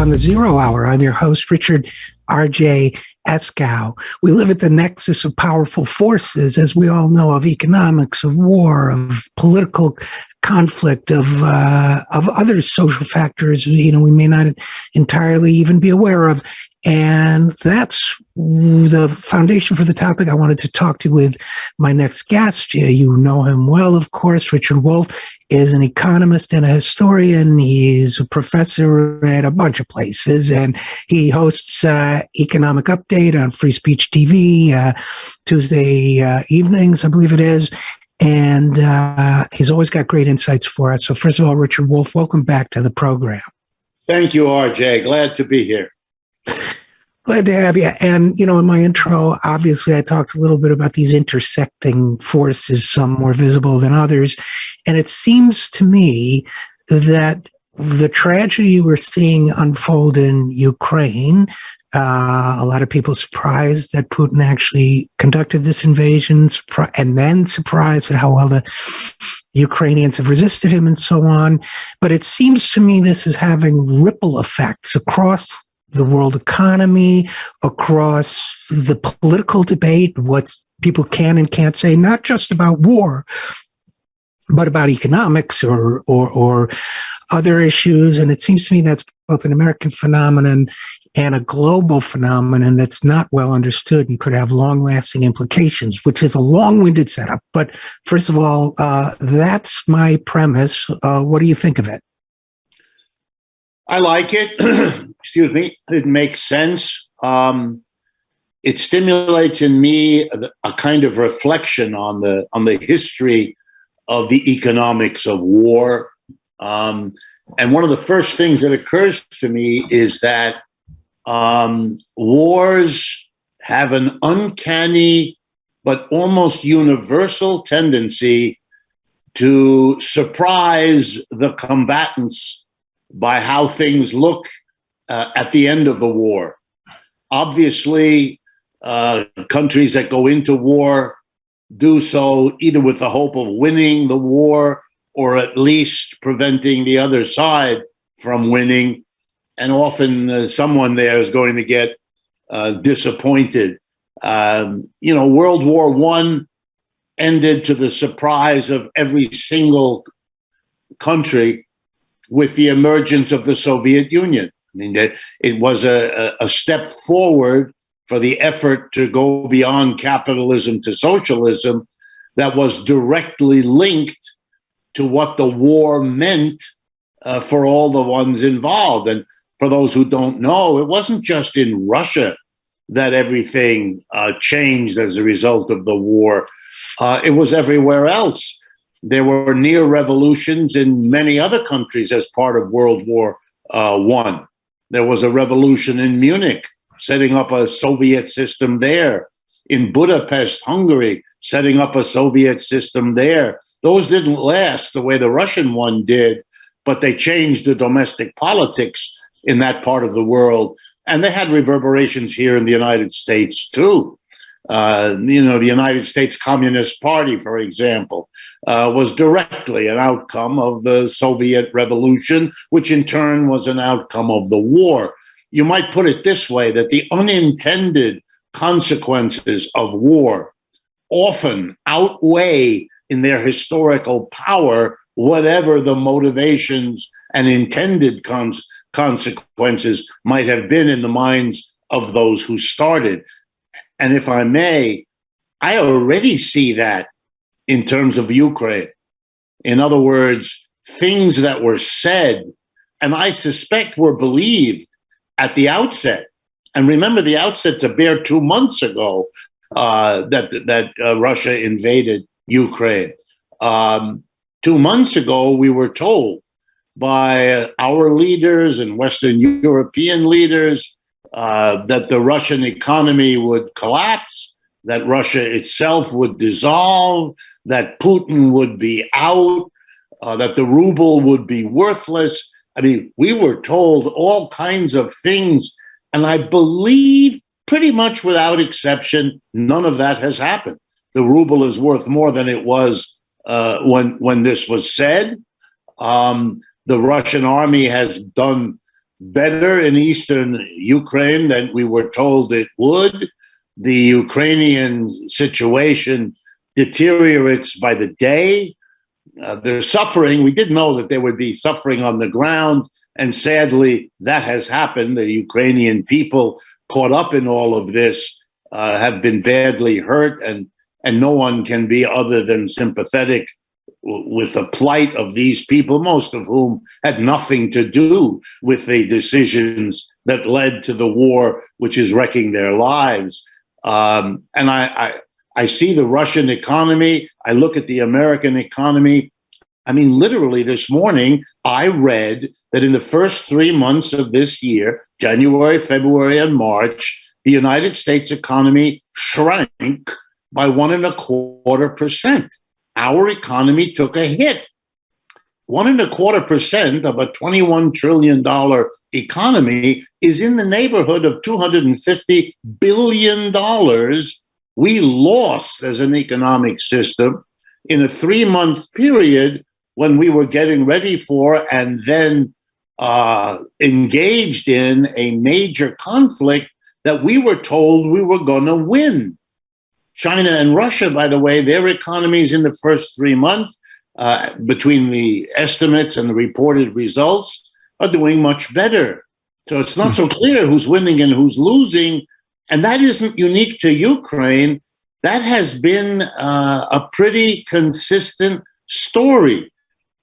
on the Zero Hour. I'm your host, Richard RJ Eskow. We live at the nexus of powerful forces, as we all know, of economics, of war, of political conflict, of other social factors, we may not entirely even be aware of. And that's the foundation for the topic I wanted to talk to with my next guest. You know him well, of course. Richard Wolff is an economist and a historian. He's a professor at a bunch of places, and he hosts Economic Update on Free Speech TV Tuesday evenings, I believe it is. And he's always got great insights for us. So first of all, Richard Wolff, welcome back to the program. Thank you, RJ. Glad to be here. Glad to have you. And, in my intro, obviously, I talked a little bit about these intersecting forces, some more visible than others. And it seems to me that the tragedy we're seeing unfold in Ukraine, a lot of people surprised that Putin actually conducted this invasion, and then surprised at how well the Ukrainians have resisted him and so on. But it seems to me this is having ripple effects across the world economy, across the political debate, what people can and can't say, not just about war, but about economics or other issues. And it seems to me that's both an American phenomenon and a global phenomenon that's not well understood and could have long-lasting implications, which is a long-winded setup. But first of all, that's my premise. What do you think of it? I like it. Excuse me. It makes sense. It stimulates in me a kind of reflection on the history of the economics of war. And one of the first things that occurs to me is that wars have an uncanny but almost universal tendency to surprise the combatants by how things look at the end of the war. Obviously, countries that go into war do so either with the hope of winning the war or at least preventing the other side from winning. And often someone there is going to get disappointed. World War I ended to the surprise of every single country with the emergence of the Soviet Union. I mean, it was a step forward for the effort to go beyond capitalism to socialism that was directly linked to what the war meant for all the ones involved. And for those who don't know, it wasn't just in Russia that everything changed as a result of the war. It was everywhere else. There were near revolutions in many other countries as part of World War I. There was a revolution in Munich, setting up a Soviet system there. In Budapest, Hungary, setting up a Soviet system there. Those didn't last the way the Russian one did, but they changed the domestic politics in that part of the world. And they had reverberations here in the United States, too. The United States Communist Party, for example, was directly an outcome of the Soviet Revolution, which in turn was an outcome of the war. You might put it this way, that the unintended consequences of war often outweigh in their historical power whatever the motivations and intended consequences might have been in the minds of those who started. And if I may, I already see that in terms of Ukraine. In other words, things that were said, and I suspect were believed at the outset. And remember the outset to bare 2 months ago that Russia invaded Ukraine. 2 months ago, we were told by our leaders and Western European leaders that the Russian economy would collapse, that Russia itself would dissolve, that Putin would be out, that the ruble would be worthless. I mean, we were told all kinds of things, and I believe pretty much without exception, none of that has happened. The ruble is worth more than it was when this was said. The Russian army has done better in eastern Ukraine than we were told it would. The Ukrainian situation deteriorates by the day. They're suffering. We did know that there would be suffering on the ground, and sadly, that has happened. The Ukrainian people caught up in all of this have been badly hurt, and no one can be other than sympathetic with the plight of these people, most of whom had nothing to do with the decisions that led to the war, which is wrecking their lives. And I see the Russian economy. I look at the American economy. I mean, literally this morning, I read that in the first 3 months of this year, January, February, and March, the United States economy shrank by 1.25%. Our economy took a hit. 1.25% of a $21 trillion economy is in the neighborhood of $250 billion. We lost as an economic system in a 3-month period when we were getting ready for and then engaged in a major conflict that we were told we were going to win. China and Russia, by the way, their economies in the first 3 months, between the estimates and the reported results, are doing much better. So it's not so clear who's winning and who's losing. And that isn't unique to Ukraine. That has been a pretty consistent story.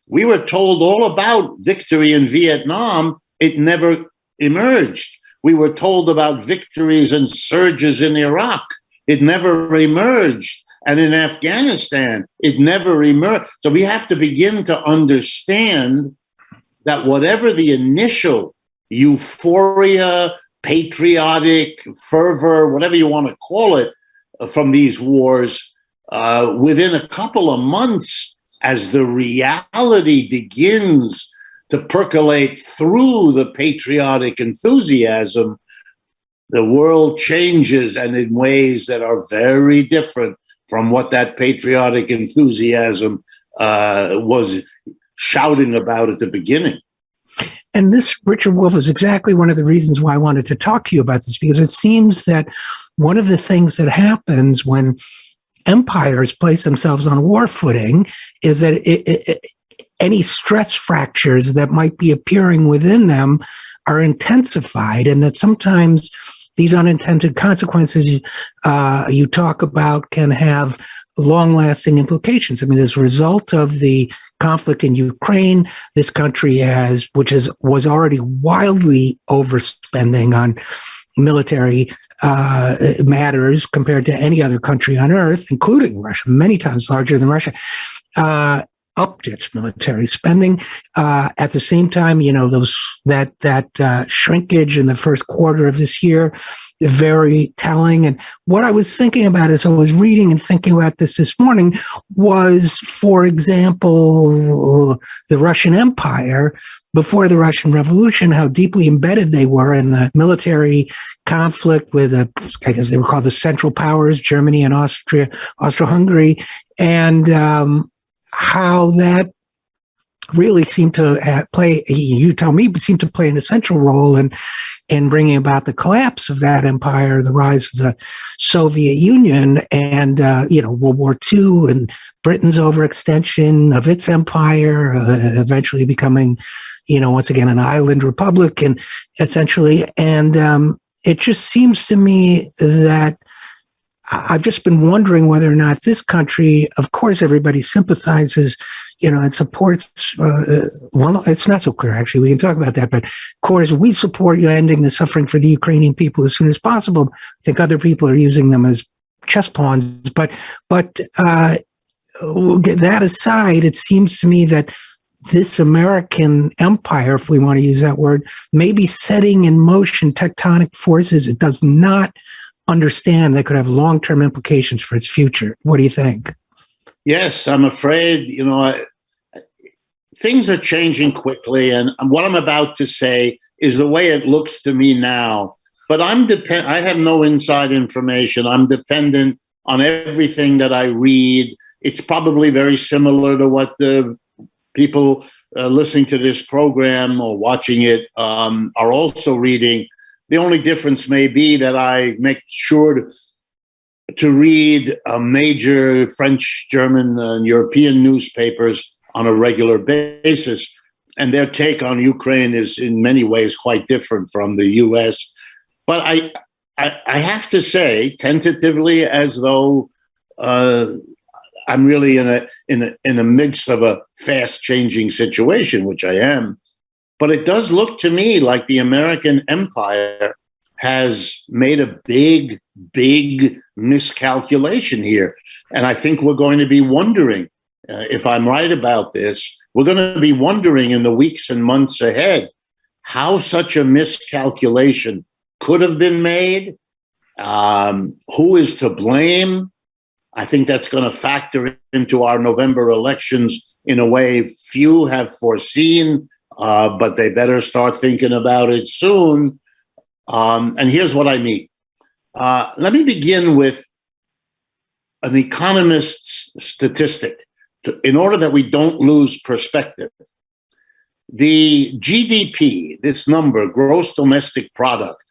We were told all about victory in Vietnam. It never emerged. We were told about victories and surges in Iraq. It never emerged. And in Afghanistan, it never emerged. So we have to begin to understand that whatever the initial euphoria, patriotic fervor, whatever you want to call it, from these wars, within a couple of months, as the reality begins to percolate through the patriotic enthusiasm, the world changes, and in ways that are very different from what that patriotic enthusiasm was shouting about at the beginning. And this, Richard Wolff, is exactly one of the reasons why I wanted to talk to you about this, because it seems that one of the things that happens when empires place themselves on war footing is that any stress fractures that might be appearing within them are intensified, and that sometimes these unintended consequences you talk about can have long-lasting implications. I mean, as a result of the conflict in Ukraine, this country was already wildly overspending on military matters compared to any other country on earth, including Russia, many times larger than Russia, upped its military spending. At the same time, that shrinkage in the first quarter of this year, very telling. And what I was thinking about as I was reading and thinking about this morning was, for example, the Russian Empire before the Russian Revolution, how deeply embedded they were in the military conflict with, I guess they were called the Central Powers, Germany and Austro-Hungary, and how that really seemed to play, you tell me, but seemed to play an essential role in bringing about the collapse of that empire, the rise of the Soviet Union, and World War II and Britain's overextension of its empire, eventually becoming, once again, an island republic, and essentially, and it just seems to me that I've just been wondering whether or not this country, of course, everybody sympathizes, and supports, well, it's not so clear, actually. We can talk about that. But, of course, we support you ending the suffering for the Ukrainian people as soon as possible. I think other people are using them as chess pawns. But that aside, it seems to me that this American empire, if we want to use that word, may be setting in motion tectonic forces it does not understand that could have long-term implications for its future. What do you think? Yes, I'm afraid, things are changing quickly. And what I'm about to say is the way it looks to me now. But I have no inside information. I'm dependent on everything that I read. It's probably very similar to what the people listening to this program or watching it are also reading. The only difference may be that I make sure to read major French, German, and European newspapers on a regular basis. And their take on Ukraine is in many ways quite different from the US. But I have to say, tentatively, as though I'm really in a midst of a fast-changing situation, which I am. But it does look to me like the American empire has made a big, big miscalculation here. And I think we're going to be wondering, if I'm right about this, we're going to be wondering in the weeks and months ahead how such a miscalculation could have been made, who is to blame. I think that's going to factor into our November elections in a way few have foreseen, but they better start thinking about it soon. And here's what I mean. Let me begin with an economist's statistic in order that we don't lose perspective. The GDP, this number, gross domestic product,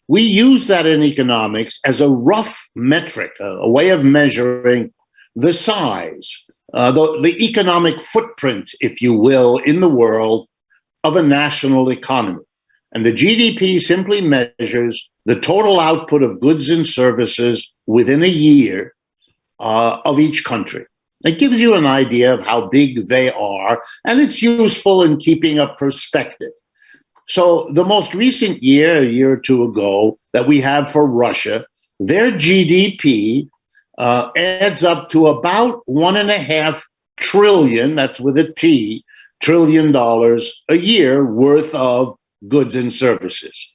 we use that in economics as a rough metric, a way of measuring the size, the economic footprint, if you will, in the world of a national economy. And the GDP simply measures the total output of goods and services within a year of each country. It gives you an idea of how big they are, and it's useful in keeping a perspective. So the most recent year, a year or two ago, that we have for Russia, their GDP adds up to about $1.5 trillion, that's with a T, trillion dollars a year worth of goods and services.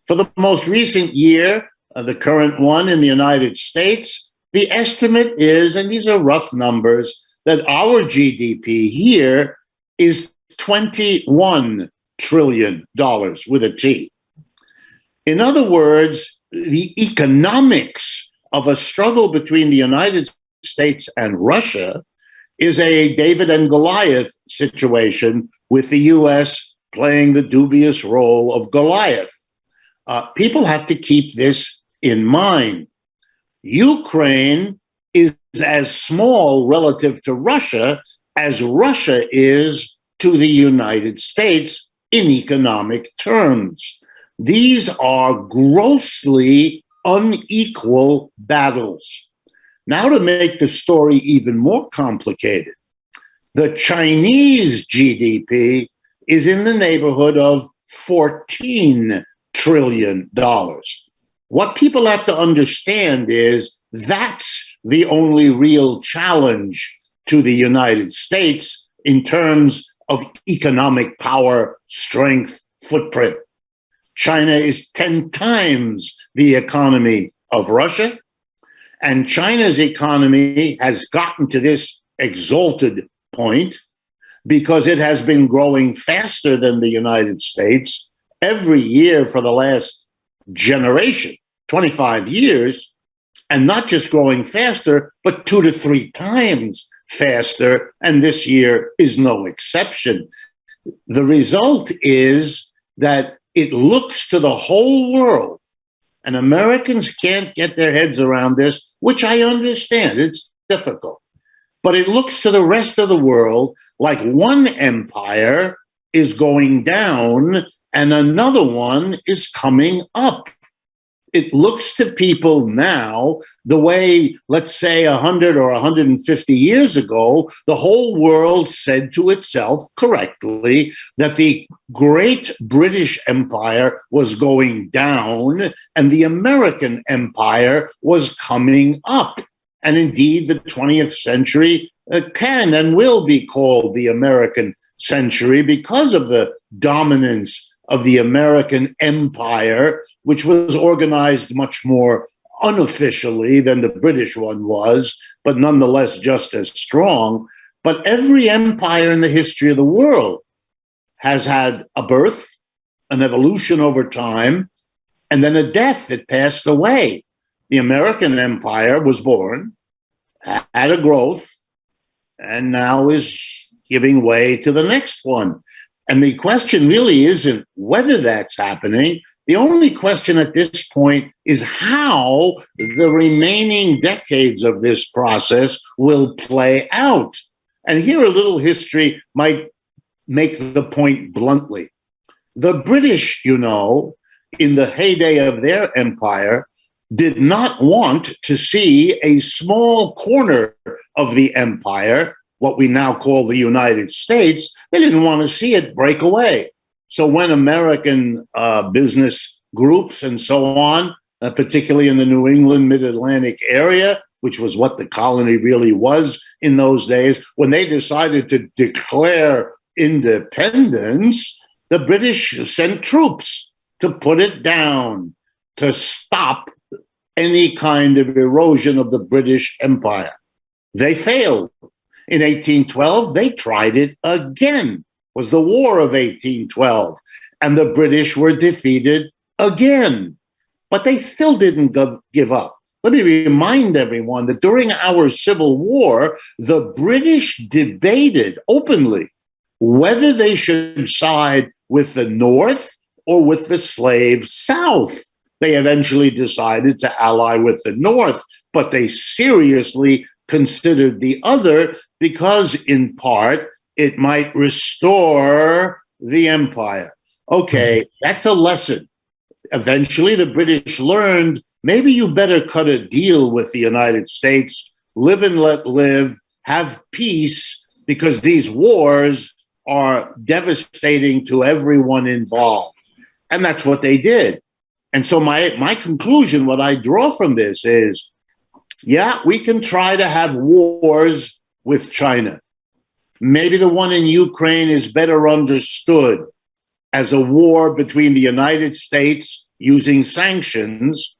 For the most recent year, the current one in the United States, the estimate is, and these are rough numbers, that our GDP here is $21 trillion with a T. In other words, the economics of a struggle between the United States and Russia is a David and Goliath situation, with the US playing the dubious role of Goliath. People have to keep this in mind. Ukraine is as small relative to Russia as Russia is to the United States in economic terms. These are grossly unequal battles. Now, to make the story even more complicated, the Chinese GDP is in the neighborhood of $14 trillion. What people have to understand is that's the only real challenge to the United States in terms of economic power, strength, footprint. China is 10 times the economy of Russia, and China's economy has gotten to this exalted point because it has been growing faster than the United States every year for the last generation, 25 years, and not just growing faster, but 2 to 3 times faster, and this year is no exception. The result is that it looks to the whole world, and Americans can't get their heads around this, which I understand, it's difficult, but it looks to the rest of the world like one empire is going down and another one is coming up. It looks to people now the way, let's say, 100 or 150 years ago, the whole world said to itself correctly that the great British Empire was going down and the American Empire was coming up. And indeed, the 20th century can and will be called the American century because of the dominance of the American empire, which was organized much more unofficially than the British one was, but nonetheless just as strong. But every empire in the history of the world has had a birth, an evolution over time, and then a death. It passed away. The American empire was born, had a growth, and now is giving way to the next one. And the question really isn't whether that's happening. The only question at this point is how the remaining decades of this process will play out. And here a little history might make the point bluntly. The British, you know, in the heyday of their empire, did not want to see a small corner of the empire, what we now call the United States. They didn't want to see it break away. So when American business groups and so on, particularly in the New England, mid-Atlantic area, which was what the colony really was in those days, when they decided to declare independence, the British sent troops to put it down, to stop any kind of erosion of the British Empire. They failed. In 1812, they tried it again. It was the War of 1812, and the British were defeated again. But they still didn't give up. Let me remind everyone that during our Civil War, the British debated openly whether they should side with the North or with the slave South. They eventually decided to ally with the North, but they seriously considered the other because, in part, it might restore the empire. Okay, that's a lesson. Eventually, the British learned maybe you better cut a deal with the United States, live and let live, have peace, because these wars are devastating to everyone involved. And that's what they did. And so my conclusion, what I draw from this is, yeah, we can try to have wars with China. Maybe the one in Ukraine is better understood as a war between the United States using sanctions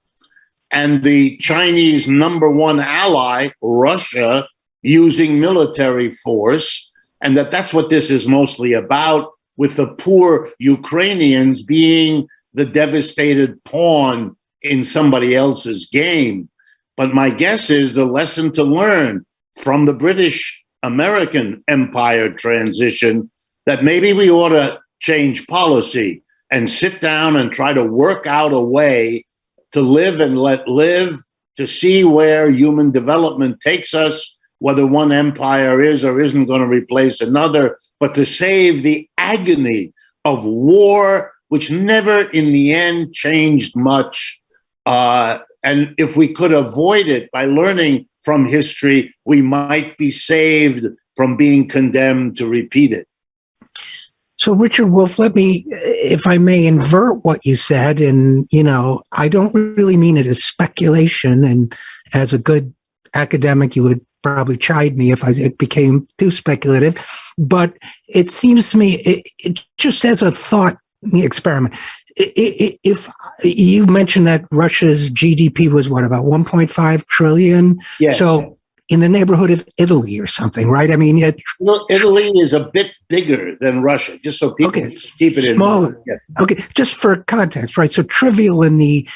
and the Chinese number one ally, Russia, using military force, and that's what this is mostly about, with the poor Ukrainians being the devastated pawn in somebody else's game. But my guess is the lesson to learn from the British-American empire transition, that maybe we ought to change policy and sit down and try to work out a way to live and let live, to see where human development takes us, whether one empire is or isn't going to replace another, but to save the agony of war, which never in the end changed much. And if we could avoid it by learning from history, we might be saved from being condemned to repeat it. So, Richard Wolff, let me, if I may, invert what you said. And, you know, I don't really mean it as speculation. And as a good academic, you would probably chide me if it became too speculative. But it seems to me, it just as a thought experiment, if you mentioned that Russia's GDP was what, about 1.5 trillion? Yes. So in the neighborhood of Italy or something, right? I mean, Italy is a bit bigger than Russia, just so people keep it in smaller. Yeah. Okay, just for context, right? So trivial in the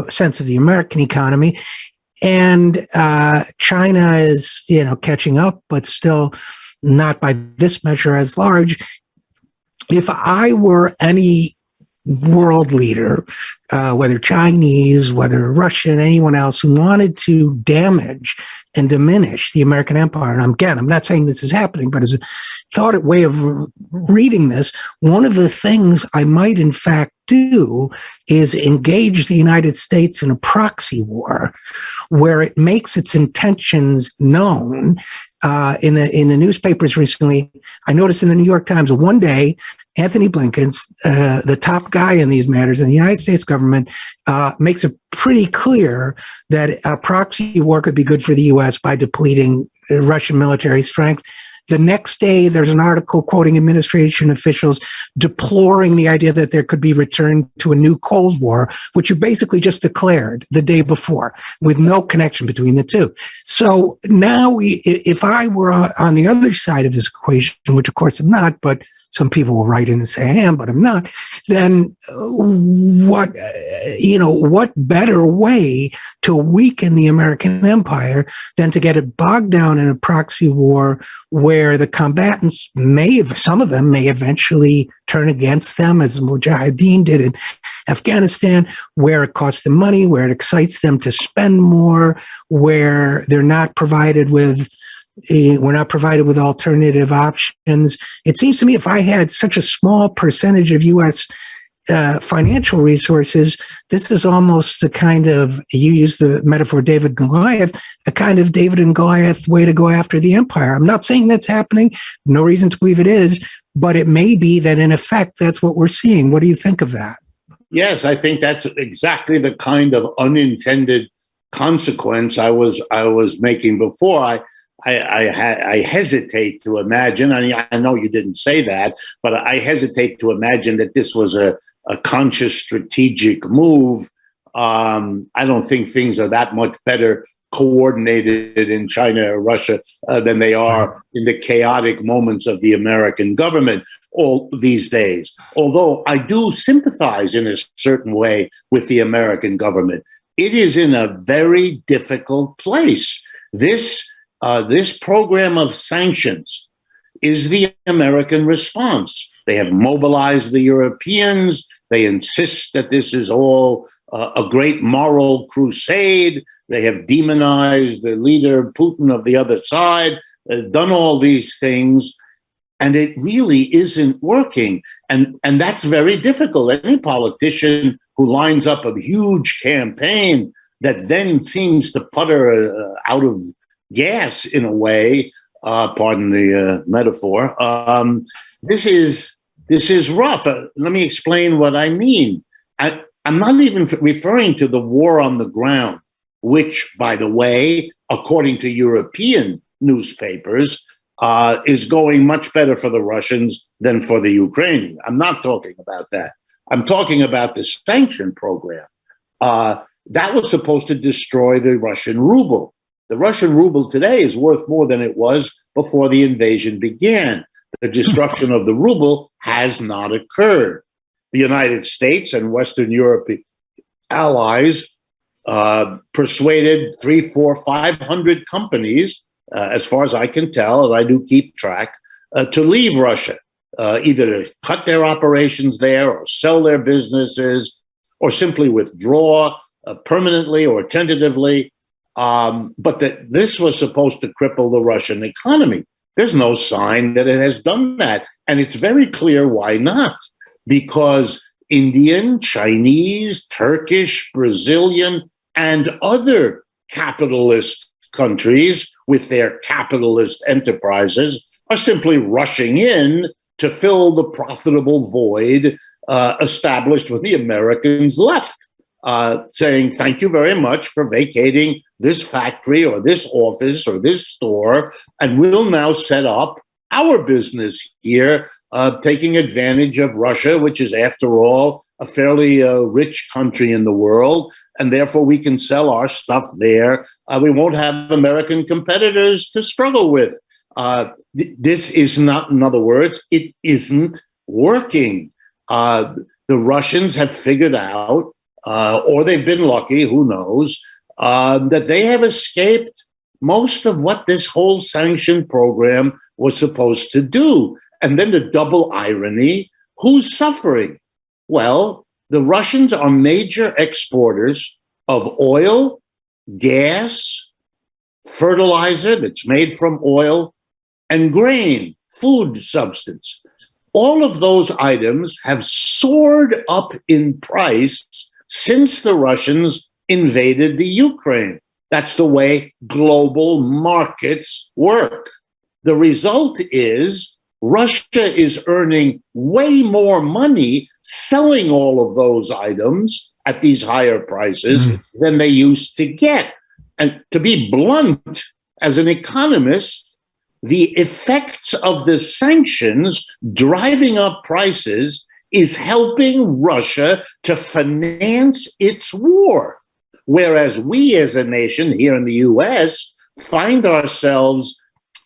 sense of the American economy, and China is, you know, catching up, but still not by this measure as large. If I were any world leader, whether Chinese, whether Russian, anyone else who wanted to damage and diminish the American empire, and again, I'm not saying this is happening, but as a thought way of reading this, one of the things I might in fact do is engage the United States in a proxy war where it makes its intentions known. In the newspapers recently, I noticed in the New York Times, one day, Anthony Blinken, the top guy in these matters in the United States government, makes it pretty clear that a proxy war could be good for the U.S. by depleting Russian military strength. The next day, there's an article quoting administration officials deploring the idea that there could be return to a new Cold War, which you basically just declared the day before, with no connection between the two. So now, if I were on the other side of this equation, which of course I'm not, but some people will write in and say I am, but I'm not, then what better way to weaken the American empire than to get it bogged down in a proxy war where the combatants some of them may eventually turn against them, as the Mujahideen did in Afghanistan, where it costs them money, where it excites them to spend more, where we're not provided with alternative options. It seems to me if I had such a small percentage of U.S. Financial resources, this is almost a kind of, you use the metaphor David and Goliath, a kind of David and Goliath way to go after the empire. I'm not saying that's happening. No reason to believe it is, but it may be that in effect, that's what we're seeing. What do you think of that? Yes, I think that's exactly the kind of unintended consequence I was making before. I hesitate to imagine, I know you didn't say that, but I hesitate to imagine that this was a conscious strategic move. I don't think things are that much better coordinated in China or Russia than they are in the chaotic moments of the American government all these days. Although I do sympathize in a certain way with the American government. It is in a very difficult place. This program of sanctions is the American response. They have mobilized the Europeans. They insist that this is all a great moral crusade. They have demonized the leader, Putin, of the other side, done all these things, and it really isn't working. And that's very difficult. Any politician who lines up a huge campaign that then seems to putter out of gas in a way, pardon the metaphor, this is rough. Let me explain what I mean. I'm not even referring to the war on the ground, which, by the way, according to European newspapers, is going much better for the Russians than for the Ukrainians. I'm not talking about that. I'm talking about the sanction program. That was supposed to destroy the Russian ruble. The Russian ruble today is worth more than it was before the invasion began. The destruction of the ruble has not occurred. The United States and Western European allies persuaded 300, 400, 500 companies, as far as I can tell, and I do keep track, to leave Russia, either to cut their operations there or sell their businesses or simply withdraw permanently or tentatively. But that this was supposed to cripple the Russian economy. There's no sign that it has done that. And it's very clear why not. Because Indian, Chinese, Turkish, Brazilian, and other capitalist countries with their capitalist enterprises are simply rushing in to fill the profitable void established when the Americans left, saying, thank you very much for vacating this factory or this office or this store, and we'll now set up our business here, taking advantage of Russia, which is, after all, a fairly rich country in the world, and therefore we can sell our stuff there. We won't have American competitors to struggle with. This is not, in other words, it isn't working. The Russians have figured out, or they've been lucky, who knows, that they have escaped most of what this whole sanction program was supposed to do. And then the double irony, who's suffering? Well, the Russians are major exporters of oil, gas, fertilizer that's made from oil, and grain, food substance. All of those items have soared up in price since the Russians invaded the Ukraine. That's the way global markets work. The result is Russia is earning way more money selling all of those items at these higher prices than they used to get. And to be blunt, as an economist, the effects of the sanctions driving up prices is helping Russia to finance its war. Whereas we as a nation here in the US find ourselves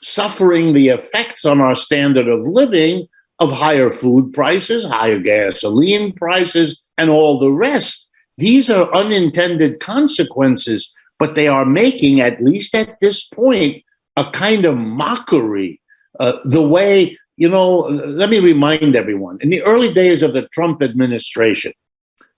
suffering the effects on our standard of living of higher food prices, higher gasoline prices, and all the rest. These are unintended consequences, but they are making, at least at this point, a kind of mockery. The way, let me remind everyone, in the early days of the Trump administration,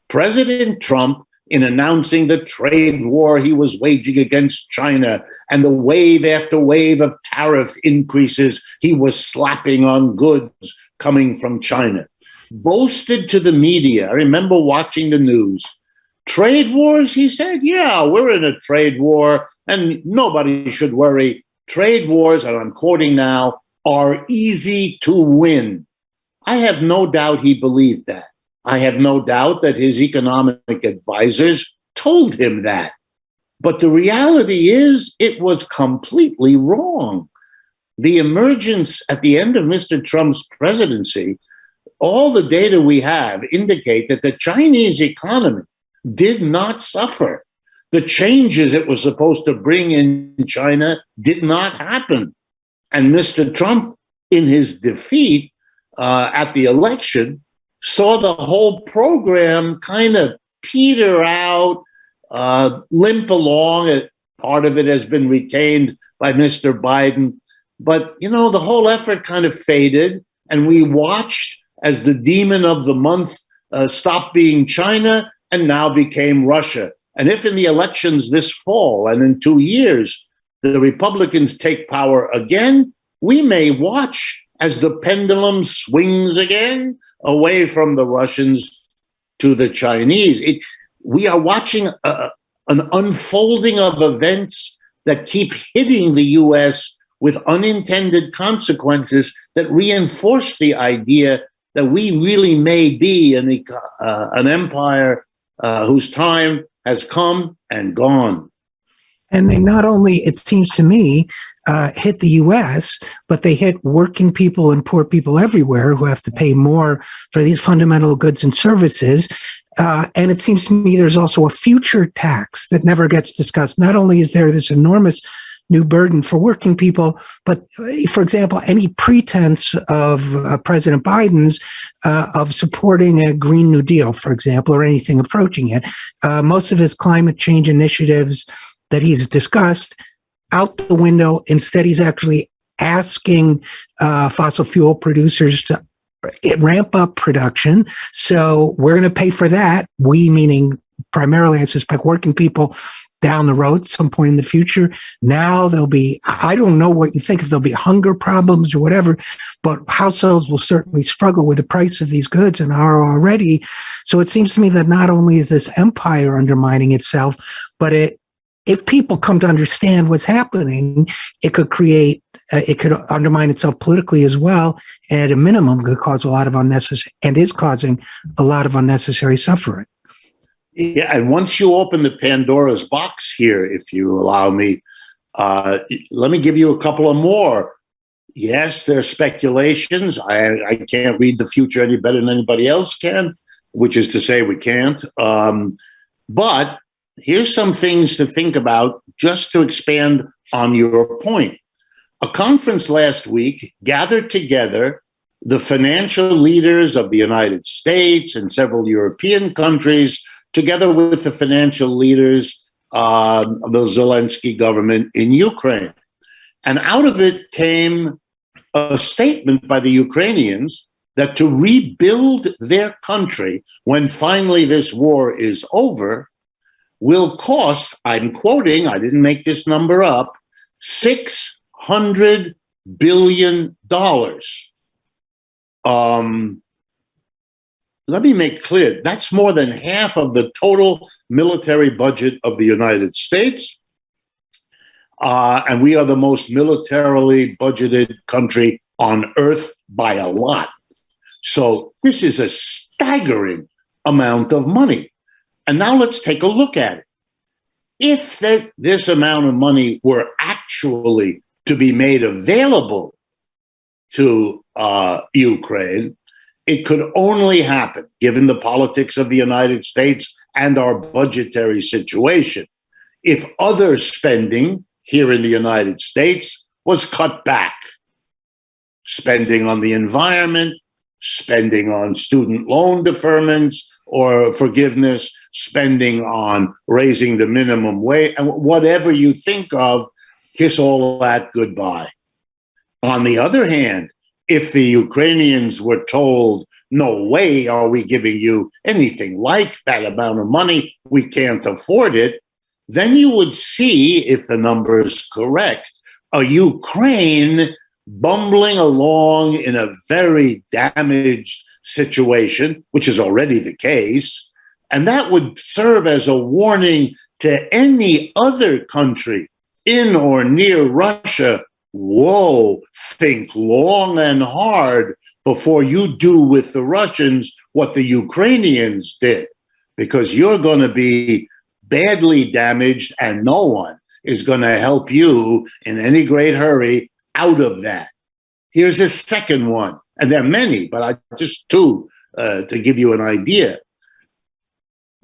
President Trump, in announcing the trade war he was waging against China and the wave after wave of tariff increases he was slapping on goods coming from China, boasted to the media. I remember watching the news. Trade wars, he said, yeah, we're in a trade war and nobody should worry. Trade wars, and I'm quoting now, are easy to win. I have no doubt he believed that. I have no doubt that his economic advisors told him that. But the reality is it was completely wrong. The emergence at the end of Mr. Trump's presidency, all the data we have indicate that the Chinese economy did not suffer. The changes it was supposed to bring in China did not happen. And Mr. Trump, in his defeat at the election, saw the whole program kind of peter out, limp along. Part of it has been retained by Mr. Biden. But, the whole effort kind of faded, and we watched as the demon of the month stopped being China and now became Russia. And if in the elections this fall and in 2 years, the Republicans take power again, we may watch as the pendulum swings again away from the Russians to the Chinese. We are watching an unfolding of events that keep hitting the U.S. with unintended consequences that reinforce the idea that we really may be an empire whose time has come and gone. And they not only, it seems to me, hit the U.S., but they hit working people and poor people everywhere who have to pay more for these fundamental goods and services. And it seems to me there's also a future tax that never gets discussed. Not only is there this enormous new burden for working people, but for example, any pretense of President Biden's of supporting a Green New Deal, for example, or anything approaching it. Most of his climate change initiatives that he's discussed out the window. Instead, he's actually asking fossil fuel producers to ramp up production. So we're going to pay for that. We, meaning primarily, I suspect, working people down the road, some point in the future. Now there'll be, I don't know what you think, if there'll be hunger problems or whatever, but households will certainly struggle with the price of these goods and are already. So it seems to me that not only is this empire undermining itself, but if people come to understand what's happening, it could undermine itself politically as well. And at a minimum, could cause a lot of unnecessary, and is causing a lot of unnecessary suffering. Yeah, and once you open the Pandora's box here, if you allow me, let me give you a couple of more. Yes, there are speculations. I can't read the future any better than anybody else can, which is to say we can't. But here's some things to think about just to expand on your point. A conference last week gathered together the financial leaders of the United States and several European countries, together with the financial leaders of the Zelensky government in Ukraine. And out of it came a statement by the Ukrainians that to rebuild their country when finally this war is over will cost, I'm quoting, I didn't make this number up, $600 billion. Let me make clear, that's more than half of the total military budget of the United States. And we are the most militarily budgeted country on earth by a lot. So this is a staggering amount of money. And now let's take a look at it. If this amount of money were actually to be made available to Ukraine, it could only happen, given the politics of the United States and our budgetary situation, if other spending here in the United States was cut back. Spending on the environment, spending on student loan deferments or forgiveness, spending on raising the minimum wage, and whatever you think of, kiss all that goodbye. On the other hand, if the Ukrainians were told, no way are we giving you anything like that amount of money, we can't afford it, then you would see, if the number is correct, a Ukraine bumbling along in a very damaged situation, which is already the case, and that would serve as a warning to any other country in or near Russia. Whoa, think long and hard before you do with the Russians what the Ukrainians did, because you're going to be badly damaged and no one is going to help you in any great hurry out of that. Here's a second one, and there are many, but I just two to give you an idea.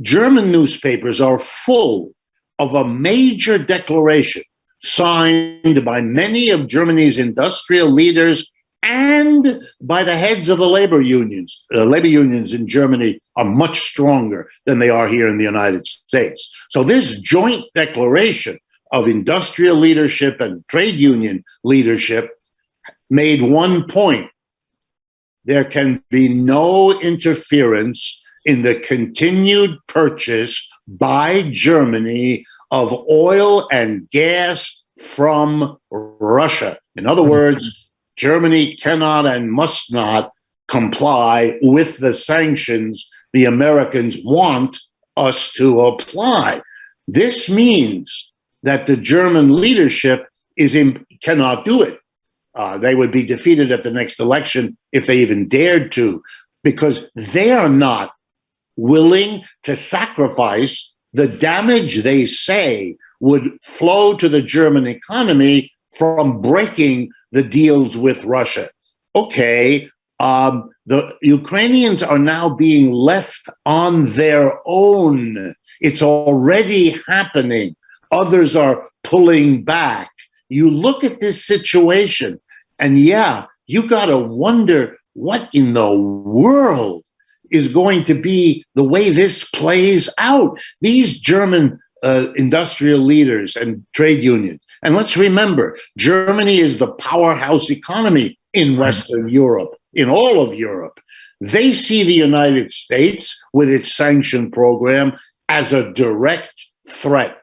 German newspapers are full of a major declaration signed by many of Germany's industrial leaders and by the heads of the labor unions. Labor unions in Germany are much stronger than they are here in the United States. So this joint declaration of industrial leadership and trade union leadership made one point. There can be no interference in the continued purchase by Germany of oil and gas from Russia. In other words, Germany cannot and must not comply with the sanctions the Americans want us to apply. This means that the German leadership cannot do it. They would be defeated at the next election if they even dared to, because they are not willing to sacrifice the damage they say would flow to the German economy from breaking the deals with Russia. Okay, the Ukrainians are now being left on their own. It's already happening. Others are pulling back. You look at this situation, and yeah, you got to wonder what in the world is going to be the way this plays out. These German industrial leaders and trade unions. And let's remember, Germany is the powerhouse economy in Western Europe, in all of Europe. They see the United States with its sanction program as a direct threat.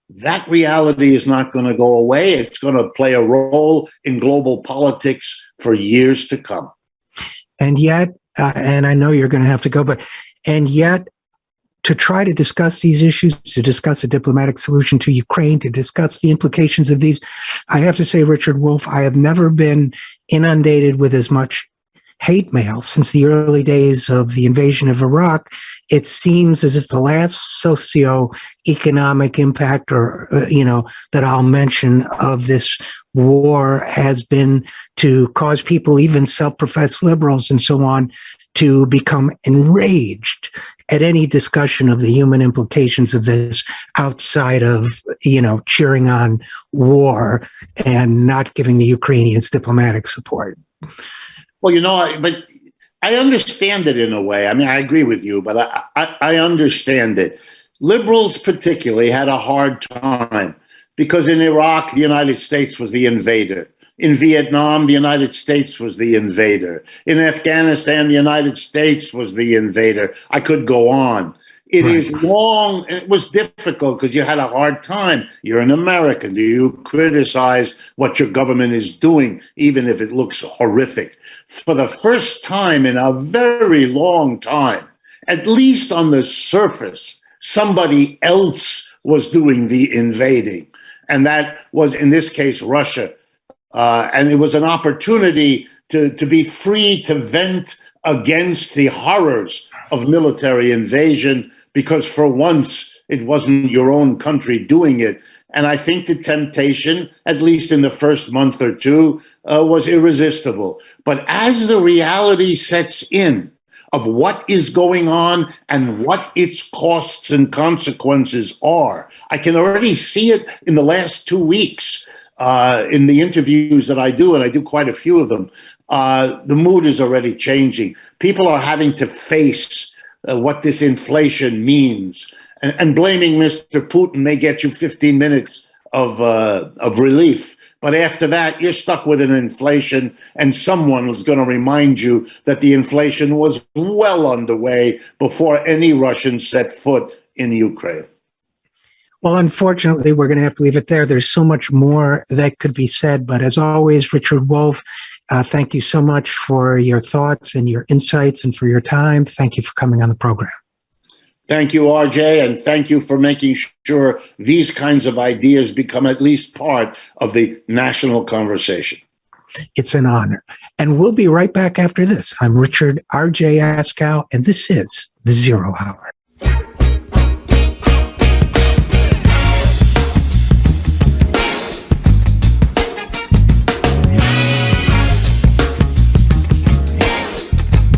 That reality is not going to go away. It's going to play a role in global politics for years to come. And yet, and I know you're going to have to go, and yet, to try to discuss these issues, to discuss a diplomatic solution to Ukraine, to discuss the implications of these, I have to say, Richard Wolff, I have never been inundated with as much hate mail since the early days of the invasion of Iraq. It seems as if the last socio-economic impact that I'll mention of this war has been to cause people, even self-professed liberals and so on, to become enraged at any discussion of the human implications of this outside of, cheering on war and not giving the Ukrainians diplomatic support. Well, but I understand it in a way. I mean, I agree with you, but I understand it. Liberals particularly had a hard time because in Iraq, the United States was the invader. In Vietnam, the United States was the invader. In Afghanistan, the United States was the invader. I could go on. It is long, and it was difficult because you had a hard time. You're an American. Do you criticize what your government is doing, even if it looks horrific? For the first time in a very long time, at least on the surface, somebody else was doing the invading. And that was, in this case, Russia. And it was an opportunity to be free to vent against the horrors of military invasion, because for once it wasn't your own country doing it. And I think the temptation, at least in the first month or two, was irresistible. But as the reality sets in of what is going on and what its costs and consequences are, I can already see it in the last 2 weeks. In the interviews that I do, and I do quite a few of them, the mood is already changing. People are having to face what this inflation means. And blaming Mr. Putin may get you 15 minutes of relief. But after that, you're stuck with an inflation, and someone is going to remind you that the inflation was well underway before any Russians set foot in Ukraine. Well, unfortunately, we're going to have to leave it there. There's so much more that could be said. But as always, Richard Wolff, thank you so much for your thoughts and your insights and for your time. Thank you for coming on the program. Thank you, RJ, and thank you for making sure these kinds of ideas become at least part of the national conversation. It's an honor. And we'll be right back after this. I'm Richard RJ Eskow, and this is The Zero Hour.